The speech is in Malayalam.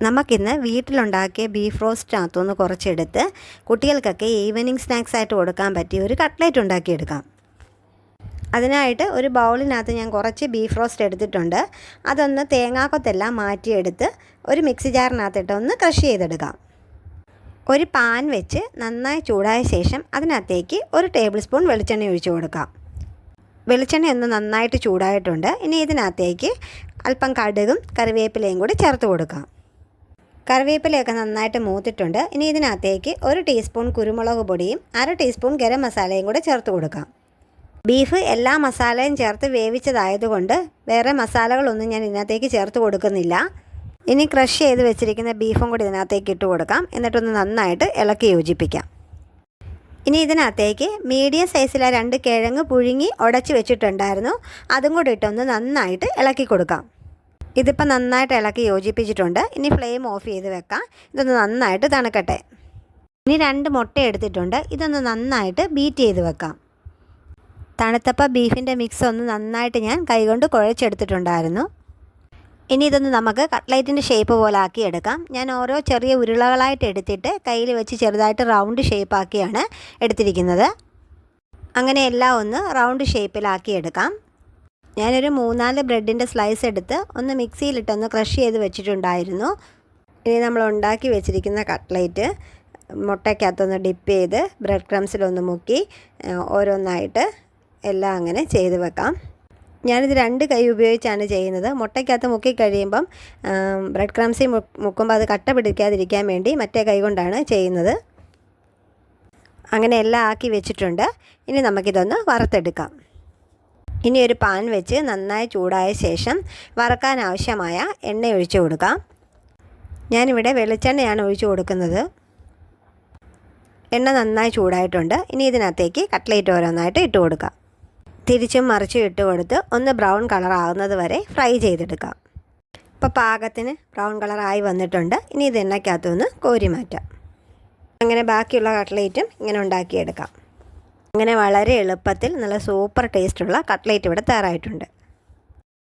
നമുക്കിന്ന് വീട്ടിലുണ്ടാക്കിയ ബീഫ് റോസ്റ്റിനകത്തുനിന്ന് കുറച്ചെടുത്ത് കുട്ടികൾക്കൊക്കെ ഈവനിങ് സ്നാക്സ് ആയിട്ട് കൊടുക്കാൻ പറ്റിയ ഒരു കട്ട്ലേറ്റ് ഉണ്ടാക്കിയെടുക്കാം. അതിനായിട്ട് ഒരു ബൗളിനകത്ത് ഞാൻ കുറച്ച് ബീഫ് റോസ്റ്റ് എടുത്തിട്ടുണ്ട്. അതൊന്ന് തേങ്ങാക്കൊത്തെല്ലാം മാറ്റിയെടുത്ത് ഒരു മിക്സി ജാറിനകത്തിട്ട് ഒന്ന് ക്രഷ് ചെയ്തെടുക്കാം. ഒരു പാൻ വെച്ച് നന്നായി ചൂടായ ശേഷം അതിനകത്തേക്ക് 1 ടേബിൾ സ്പൂൺ വെളിച്ചെണ്ണ ഒഴിച്ചു കൊടുക്കാം. വെളിച്ചെണ്ണ ഒന്ന് നന്നായിട്ട് ചൂടായിട്ടുണ്ട്. ഇനി ഇതിനകത്തേക്ക് അല്പം കടുകും കറിവേപ്പിലയും കൂടി ചേർത്ത് കൊടുക്കാം. കറിവേപ്പിലയൊക്കെ നന്നായിട്ട് മൂത്തിട്ടുണ്ട്. ഇനി ഇതിനകത്തേക്ക് 1 ടീസ്പൂൺ കുരുമുളക് പൊടിയും 1/2 ടീസ്പൂൺ ഗരം മസാലയും കൂടെ ചേർത്ത് കൊടുക്കാം. ബീഫ് എല്ലാ മസാലയും ചേർത്ത് വേവിച്ചതായതുകൊണ്ട് വേറെ മസാലകളൊന്നും ഞാൻ ഇതിനകത്തേക്ക് ചേർത്ത് കൊടുക്കുന്നില്ല. ഇനി ക്രഷ് ചെയ്ത് വെച്ചിരിക്കുന്ന ബീഫും കൂടി ഇതിനകത്തേക്ക് ഇട്ട് കൊടുക്കാം. എന്നിട്ടൊന്ന് നന്നായിട്ട് ഇളക്കി യോജിപ്പിക്കാം. ഇനി ഇതിനകത്തേക്ക് മീഡിയം സൈസിലെ 2 കിഴങ്ങ് പുഴുങ്ങി ഉടച്ച് വെച്ചിട്ടുണ്ടായിരുന്നു. അതും കൂടി ഇട്ടൊന്ന് നന്നായിട്ട് ഇളക്കി കൊടുക്കാം. ഇതിപ്പോൾ നന്നായിട്ട് ഇളക്കി യോജിപ്പിച്ചിട്ടുണ്ട്. ഇനി ഫ്ലെയിം ഓഫ് ചെയ്ത് വെക്കാം. ഇതൊന്ന് നന്നായിട്ട് തണുക്കട്ടെ. ഇനി 2 മുട്ട എടുത്തിട്ടുണ്ട്. ഇതൊന്ന് നന്നായിട്ട് ബീറ്റ് ചെയ്ത് വെക്കാം. തണുത്തപ്പോൾ ബീഫിൻ്റെ മിക്സ് ഒന്ന് നന്നായിട്ട് ഞാൻ കൈകൊണ്ട് കുഴച്ചെടുത്തിട്ടുണ്ടായിരുന്നു. ഇനി ഇതൊന്ന് നമുക്ക് കട്ട്ലേറ്റിൻ്റെ ഷേപ്പ് പോലെ ആക്കിയെടുക്കാം. ഞാൻ ഓരോ ചെറിയ ഉരുളകളായിട്ട് എടുത്തിട്ട് കയ്യിൽ വെച്ച് ചെറുതായിട്ട് റൗണ്ട് ഷേപ്പാക്കിയാണ് എടുത്തിരിക്കുന്നത്. അങ്ങനെ എല്ലാം ഒന്ന് റൗണ്ട് ഷേപ്പിലാക്കിയെടുക്കാം. ഞാനൊരു 3-4 ബ്രെഡിൻ്റെ സ്ലൈസ് എടുത്ത് ഒന്ന് മിക്സിയിലിട്ടൊന്ന് ക്രഷ് ചെയ്ത് വെച്ചിട്ടുണ്ടായിരുന്നു. ഇനി നമ്മൾ ഉണ്ടാക്കി വെച്ചിരിക്കുന്ന കട്ട്ലേറ്റ് മുട്ടയ്ക്കകത്തൊന്ന് ഡിപ്പ് ചെയ്ത് ബ്രെഡ് ക്രംസിലൊന്ന് മുക്കി ഓരോന്നായിട്ട് എല്ലാം അങ്ങനെ ചെയ്ത് വെക്കാം. ഞാനിത് 2 കൈ ഉപയോഗിച്ചാണ് ചെയ്യുന്നത്. മുട്ടയ്ക്കകത്ത് മുക്കി കഴിയുമ്പം ബ്രെഡ് ക്രംസിൽ മുക്കുമ്പോൾ അത് കട്ട പിടിക്കാതിരിക്കാൻ വേണ്ടി മറ്റേ കൈ കൊണ്ടാണ് ചെയ്യുന്നത്. അങ്ങനെ എല്ലാം ആക്കി വെച്ചിട്ടുണ്ട്. ഇനി നമുക്കിതൊന്ന് വറുത്തെടുക്കാം. ഇനി ഒരു പാൻ വെച്ച് നന്നായി ചൂടായ ശേഷം വറുക്കാൻ ആവശ്യമായ എണ്ണ ഒഴിച്ചു കൊടുക്കാം. ഞാനിവിടെ വെളിച്ചെണ്ണയാണ് ഒഴിച്ചു കൊടുക്കുന്നത്. എണ്ണ നന്നായി ചൂടായിട്ടുണ്ട്. ഇനി ഇതിനകത്തേക്ക് കട്ട്ലേറ്റ് ഓരോന്നായിട്ട് ഇട്ട് കൊടുക്കാം. തിരിച്ചും മറിച്ചും ഇട്ട് കൊടുത്ത് ഒന്ന് ബ്രൗൺ കളർ ആകുന്നത് വരെ ഫ്രൈ ചെയ്തെടുക്കാം. ഇപ്പോൾ പാകത്തിന് ബ്രൗൺ കളറായി വന്നിട്ടുണ്ട്. ഇനി ഇത് എണ്ണയ്ക്കകത്തുനിന്ന് കോരി മാറ്റാം. അങ്ങനെ ബാക്കിയുള്ള കട്ട്ലേറ്റും ഇങ്ങനെ ഉണ്ടാക്കിയെടുക്കാം. അങ്ങനെ വളരെ എളുപ്പത്തിൽ നല്ല സൂപ്പർ ടേസ്റ്റുള്ള കട്ട്ലേറ്റ് ഇവിടെ തയ്യാറായിട്ടുണ്ട്.